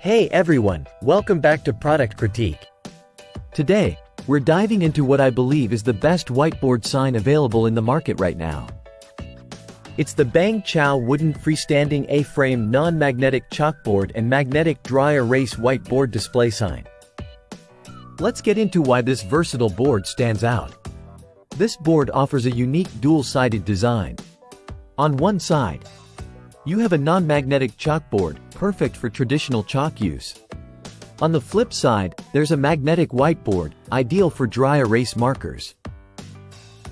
Hey everyone, welcome back to Product Critique. Today, we're diving into what I believe is the best whiteboard sign available in the market right now. It's the BangQiao wooden freestanding A-frame non-magnetic chalkboard and magnetic dry erase whiteboard display sign. Let's get into why this versatile board stands out. This board offers a unique dual-sided design. On one side, you have a non-magnetic chalkboard, perfect for traditional chalk use. On the flip side, there's a magnetic whiteboard, ideal for dry erase markers.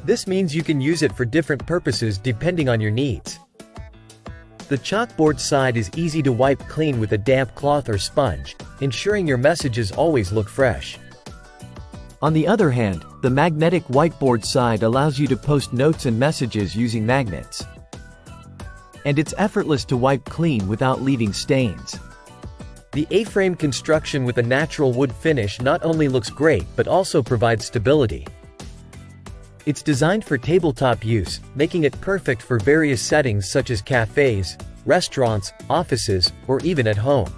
This means you can use it for different purposes depending on your needs. The chalkboard side is easy to wipe clean with a damp cloth or sponge, ensuring your messages always look fresh. On the other hand, the magnetic whiteboard side allows you to post notes and messages using magnets. And it's effortless to wipe clean without leaving stains. The A-frame construction with a natural wood finish not only looks great but also provides stability. It's designed for tabletop use, making it perfect for various settings such as cafes, restaurants, offices, or even at home.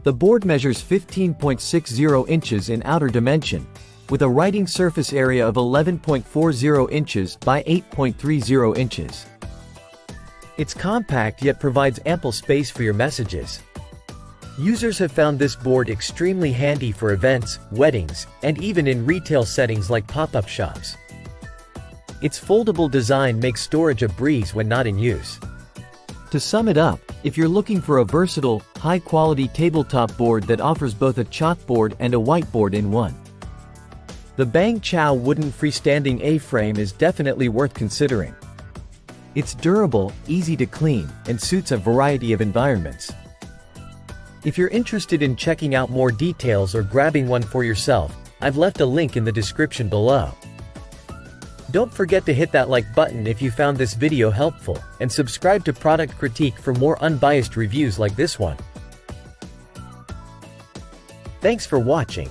The board measures 15.60 inches in outer dimension, with a writing surface area of 11.40 inches by 8.30 inches. It's compact yet provides ample space for your messages. Users have found this board extremely handy for events, weddings, and even in retail settings like pop-up shops. Its foldable design makes storage a breeze when not in use. To sum it up, if you're looking for a versatile, high-quality tabletop board that offers both a chalkboard and a whiteboard in one, the BangQiao wooden freestanding A-frame is definitely worth considering. It's durable, easy to clean, and suits a variety of environments. If you're interested in checking out more details or grabbing one for yourself, I've left a link in the description below. Don't forget to hit that like button if you found this video helpful, and subscribe to Product Critique for more unbiased reviews like this one. Thanks for watching.